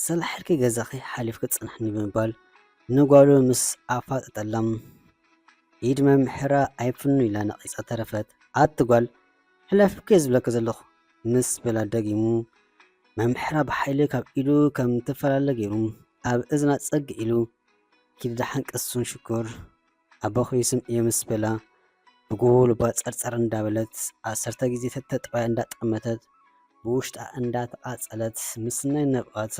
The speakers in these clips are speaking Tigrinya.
ሰላሕልኪ ገዛኺ ሓሊፍክ ጽንሕኒ ብምባል ንጓሉ ምስ ኣፋጥ ጠላም ኢድ መምሕራ ኣይፍኑ ኢላ ነቒጻ ተረፈት ኣቲ ጓል ሕለፍኪ ዝብለክ ዘለኹ ምስ በላ ደጊሙ መምሕራ ብሓይሊ ካብ ኢሉ ከም ትፈላለ ገይሩ ኣብ እዝና ጸግ ኢሉ ኪድዳሓንቀሱን ሽኩር ኣቦኺ ስምዒ ምስ በላ ብጉልባ ጸርጸር እንዳበለት 10 ጊዜ ተጠጥባያ እንዳጠመተት ብውሽጣ እንዳተቃጸለት ምስናይ ነብቓታ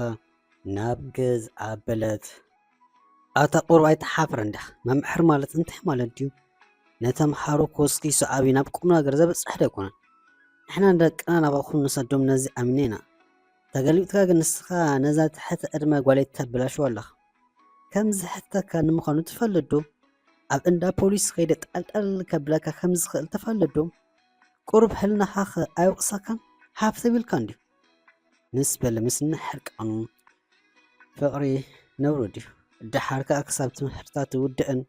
ናብ ገዝ ኣበለት ኣታ ቁርብ ኣይተሓፍር እንዳ መምሕር ማለት እንታይ ማለት ድዩ? ነተምሃሮ ኮስኪሱ ዓብዪ ናብ ቁም ነገር ዘበፅሕ ደይኮነን። ንሕና ደቅና ናባኹም ንሰዶም ነዚ ኣምኔና ተገልቢጥካ ግን ንስኻ ነዛ ትሕተ ዕድመ ጓለይ ተበላሽዋ ኣለኻ። ከምዚ ሕተካ ንምዃኑ ትፈልጥ ዶ? ኣብ እንዳ ፖሊስ ከይደ ጣልጣል ከብለካ ከም ዝኽእል ትፈልጥ ዶ? ቁርብ ሕልናኻ ኸ ኣይወቕሰካን ሓፍ ተቢልካ እንድዩ ምስ በለ ምስ ንሕርቃኑ ፍቕሪ ነብሩ ድዩ ድሓርካ ክሳብ ትምህርታ ትውድእን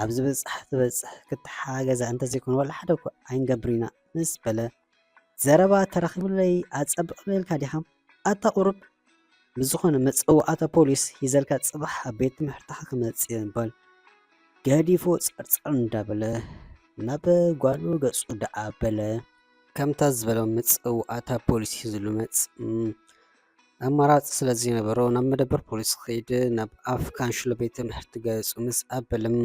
ኣብ ዝበፅሕ ትበፅሕ ክትሓገዛ እንተዘይኮነ ዋላ ሓደ እኳ ኣይንገብር ኢና ምስ በለ ዘረባ ተረኺቡለይ ኣፀብቕ ልልካ ዲኻ ኣታ ቁርብ ብዝኾነ መፀዋዕታ ፖሊስ ሂዘልካ ፅባሕ ኣብ ቤት ትምህርትኻ ክመፅእ እምበል ገዲፎ ፀርፀር እንዳበለ ናብ ጓሉ ገፁ ደኣበለ ከምታ ዝበለው መፀዋዕታ ፖሊስ ሂዝሉ መፅ ኣማራፂ ስለዘይነበሮ ናብ መደበር ፖሊስ ከይድ ናብ ኣፍ ካንሽሎ ቤት ትምህርቲ ገፁ ምስ ኣበለም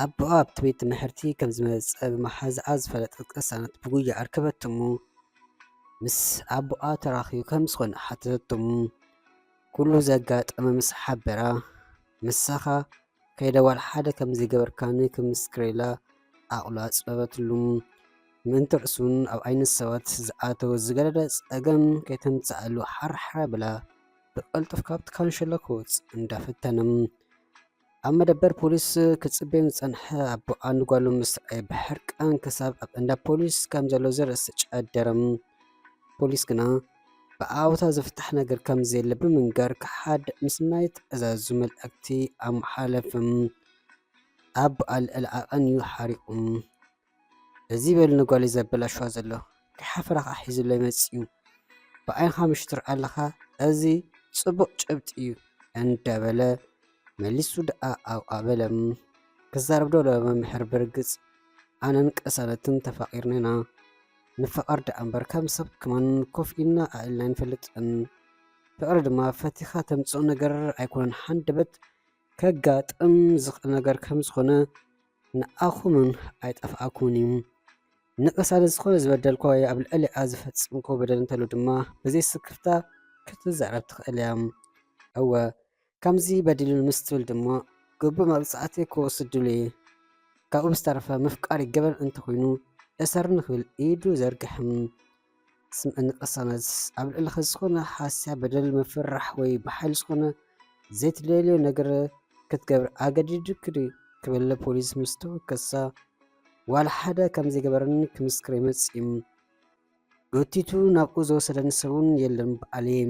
ኣቦኣ ኣብቲ ቤት ትምህርቲ ከም ዝመፀ ብማሓዝኣ ዝፈለጠት ቅሳነት ብጉያ ኣርከበትሙ ምስ ኣቦኣ ተራኺቡ ከም ዝኾነ ሓተተሙ ኩሉ ዘጋጠመ ምስ ሓበራ ምሳኻ ከይደ ዋላ ሓደ ከም ዘይገበርካኒ ክምስክረላ ኣቕሎ ኣፅበበትሉ ምእንቲ ርእሱን ኣብ ዓይነት ሰባት ዝኣተወ ዝገለለ ፀገም ከይተምፅኣሉ ሓርሓ ብላ ብቐልጡፍ ካብቲ ካንሸሎ ክወፅእ እንዳፈተነም ኣብ መደበር ፖሊስ ክፅበዮም ዝፀንሐ ኣቦኣ ንጓሉ ምስርኣይ ብሕርቃን ክሳብ ኣብ እንዳ ፖሊስ ከም ዘሎ ዝርእሲ ጨደረም ፖሊስ ግና ብኣወታ ዝፍታሕ ነገር ከም ዘየለ ብምንጋር ክሓድ ምስ ናይ ትእዛዙ መልእክቲ ኣመሓለፍም ኣቦኣ ልዕሊ ዓቐንዩ ሓሪቑም እዚ በሉ ንጓሉ ዘበላሽዋ ዘሎ ክሓፍራኻ ሒዙሎ ይመፅኡ ብዓይንኻ ምሽትር ኣለኻ እዚ ፅቡቕ ጭብጢ እዩ እንዳበለ መሊሱ ደኣ ኣውኣበለም ክዛረብ ዶ መምሕር ብርግፅ ኣነን ቀሳነትን ተፋቒርና ኢና ንፍቐር ደኣ እምበር ከም ሰብ ክማን ኮፍ ኢልና ኣኢልና ኣይንፈልጥን ፍቕሪ ድማ ፈቲኻ ተምፅኦ ነገር ኣይኮነን ሓንደበት ከጋጥም ዝኽእል ነገር ከም ዝኾነ ንኣኹምን ኣይጠፍኣኩምን እዩ ንቀሳለ ዝኾነ ዝበደልኳ ወይ ኣብ ልዕሊኣ ዝፈፅምኮ በደል እንተሉ ድማ ብዘይ ስክፍታ ክትዛረብ ትኽእል እያ እወ ከምዚ በዲሉን ምስ ትብል ድማ ግቡእ መቕፃዕቲ ክወስድሉ እየ ካብኡ ብዝተረፈ ምፍቃር ይገበል እንተኮይኑ እሰር ንክብል ኢዱ ዘርግሕም ስምዕኒ ቅሳነት ኣብ ልዕሊ ዝኾነ ሓስያ በደል ምፍራሕ ወይ ብሓይሊ ዝኾነ ዘይትደልዮ ነገር ክትገብር ኣገዲድክዲ ክበለ ፖሊስ ምስ ተወከሳ ዋላ ሓደ ከም ዘይገበረኒ ክምስክር ይመፅእ ጎቲቱ ናብኡ ዝወሰደኒ ሰብ እውን የለን በዓለየ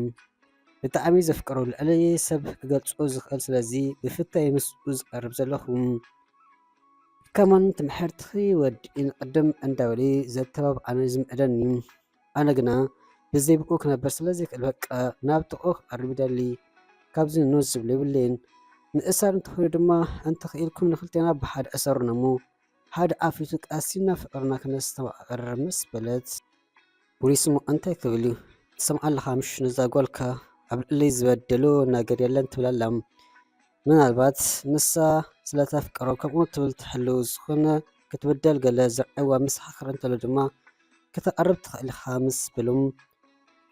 ብጣዕሚ ዘፍቀሮ ልዕሊ ሰብ ክገልፆ ዝኽእል ስለዚ ብፍታይ ምስኡ ዝቐርብ ዘለኹ ከመን ትምሕርትኺ ወዲእ ንቅድም እንዳበለ ዘተባብዓነ ዝምዕደኒ ኣነ ግና ብዘይብኡ ክነበር ስለዘይክእል በቃ ናብ ጥቕኡ ክቐርብ ይደሊ ካብዚ ንወዝ ዝብሎ ይብለይን ንእሳር እንተኾይኑ ድማ እንተኽኢልኩም ንክልቴና ብሓደ እሰሩና እሞ ሓደ ኣፊቱ ቃሲና ፍቕርና ክነስተባቕር ምስ በለት ፖሊስ ሞ እንታይ ክብል እዩ ትሰምዓ ኣለኻ ምሽ ነዛ ጓልካ ኣብ ልዕሊ ዝበደሎ ነገር የለን ትብላላ ምናልባት ንሳ ስለተፍቀሮ ከምኡ ትብል ትሕልው ዝኾነ ክትበደል ገለ ዝርአዋ ምስ ሓኽር እንተሎ ድማ ክተቐርብ ትኽእል ኢኻ ምስ በሎም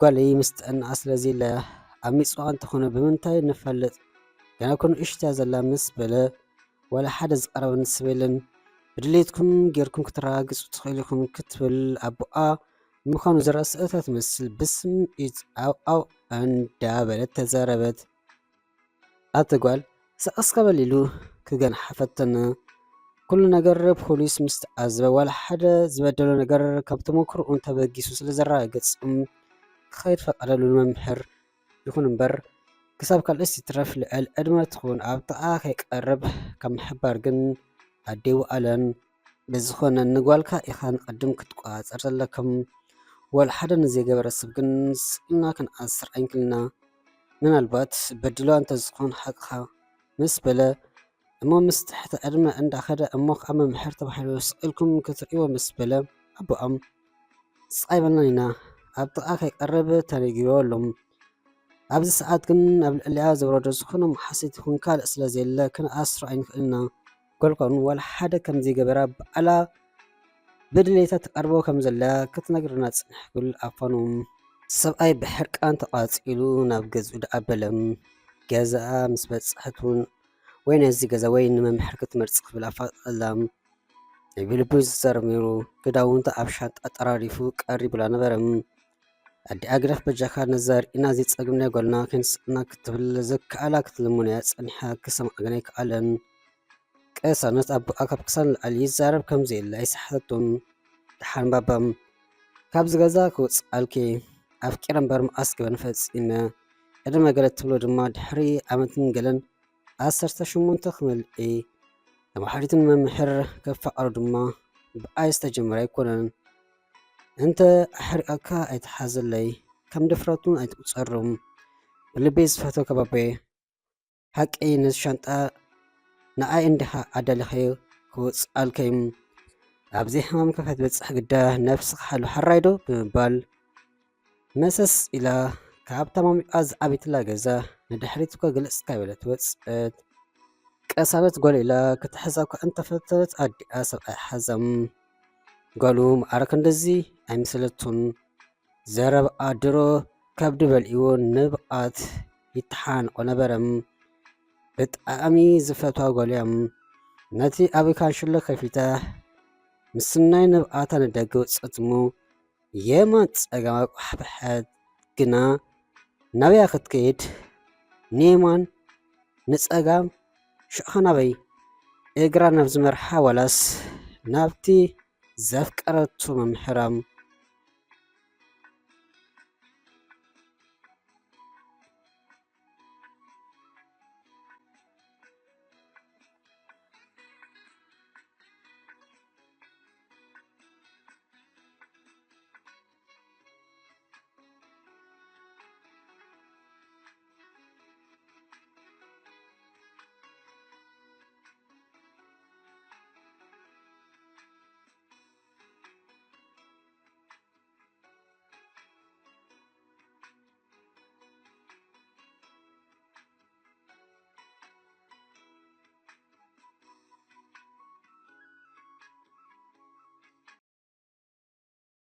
ጓለይ ምስ ጥዕናኣ ስለዘይለያ ኣብ ሚፅዋቕ እንተኾነ ብምንታይ ንፈልጥ ገና ኮኑ እሽትያ ዘላ ምስ በለ ዋላ ሓደ ዝቐረበ ንስብ የለን ብድሌትኩም ጌርኩም ክትረጋግፁ ትኽእሉ ኢኹም ክትብል ኣቦኣ ምዃኑ ዝረአ ስእታ ትመስል ብስምዒት ኣውኣው እንዳበለት ተዛረበት ኣቲ ጓል ሰቐስካ በሊሉ ክገንሓ ፈተነ ኩሉ ነገር ፖሊስ ምስ ተዓዘበ ዋላ ሓደ ዝበደሎ ነገር ካብ ተመክርኡ ተበጊሱ ስለዘረጋገፅ ክኸይድ ፈቐደሉ መምሕር ይኹን እምበር ክሳብ ካልኦስ ይትረፍ ልዕል ዕድመ ትኹን ኣብ ጥቓ ከይቀርብ ካብ ምሕባር ግን ኣዴው ኣለን ብዝኾነ ንጓልካ ኢኻ ንቐድም ክትቆፃፀር ዘለኩም ዋላ ሓደ ንዘይገበረ ሰብ ግን ስእልና ክንኣስር ኣይንክልና ምናልባት በድሏ እንተዝኾን ሓቕኻ ምስ በለ እሞ ምስ ትሕቲ ዕድመ እንዳኸደ እሞ ከዓ መምሕር ተባሂሉ ስቕልኩም ክትርእይዎ ምስ በለ ኣቦኦም ስቃይ በልና ኢና ኣብ ጥቓ ከይቀርብ ተነጊሮ ኣሎም። ኣብዚ ሰዓት ግን ኣብ ልዕሊኣ ዘውረዶ ዝኾነ መሓሲት ይኹን ካልእ ስለ ዘየለ ክንኣስሮ ኣይንክእልና ገልኮኑ ዋላ ሓደ ከምዘይገበራ በዓላ ብድሌታ ተቐርቦ ከም ዘለያ ክትነግረና ፅንሕ ክብል ኣፋኑ ሰብኣይ ብሕርቃን ተቓፂሉ ናብ ገዝኡ ደኣበለም። ገዛኣ ምስ በፅሐት እውን ወይ ነዚ ገዛ ወይ ንመምሕር ክትመርፅ ክብል ኣፋጠላ ናይ ብልቡ ዝዛረብ ነይሩ። ክዳውንቱ ኣብ ሻንጣ ጠራሪፉ ቀሪቡላ ነበረም። ኣዲኣ ግደፍ በጃካ ነዛ ርኢና ዘይፀግም ናይ ጓልና ከንስእና ክትብል ዘከኣላ ክትልሙን እያ ፀኒሓ ክሰምዓ ግን ኣይከኣለን። ቅሳነት ኣቦኣ ካብ ክሳን ላዕሊ ይዛረብ ከምዘየለ ኣይሰሓተቱን። ድሓን ባባም ካብዚ ገዛ ክወፅእ ኣልኬ ኣፍቂረ እምበር መኣስ ገበን ፈፂመ ዕድመ ገለ ትብሎ ድማ ድሕሪ ዓመትን ገለን 18 ክመልእ ተማሓሪትን መምሕር ከፋቐሩ ድማ ብኣይ ዝተጀመረ ኣይኮነን። እንተ ኣሕሪቐካ ኣይተሓዘለይ ከም ድፍረቱን ኣይትቁፀሩም ብልበይ ዝፈቶ ከባቢ ሓቂ ነዚ ሻንጣ ንኣይ እንዲኻ ኣዳሊኸዮ ክወፅእ ኣልከይም ኣብዚ ሕማም ከፈት በፅሕ ግዳ ነፍስኻ ሓሉ ሓራይዶ ብምባል መሰስ ኢላ ካብ ተማሚቓ ዝዓበይትላ ገዛ ንድሕሪት እኳ ገለፅካ ይበለት ወፅት ቀሳነት ጓል ኢላ ክትሕዛ እኳ እንተፈተለት ኣዲኣ ሰብኣይ ሓዛም ጓሉ ማዕረክ እንደዚ ኣይምሰለቱን። ዘረብኣ ድሮ ከብዲ በልዒዎ ንብቓት ይተሓንቆ ነበረም። ብጣዕሚ ዝፈትዋ ጓል እያም። ነቲ ኣብ ካንሽሎ ከፊታ ምስናይ ንብቓታ ንደገ ወፀት እሞ የማን ፀጋማ ቋሕበሐት ግና ናብያ ክትከይድ ንየማን ንፀጋም ሽቕኻ ናበይ እግራ ናብ ዝመርሓ ዋላስ ናብቲ ዘፍቀረቱ መምሕራም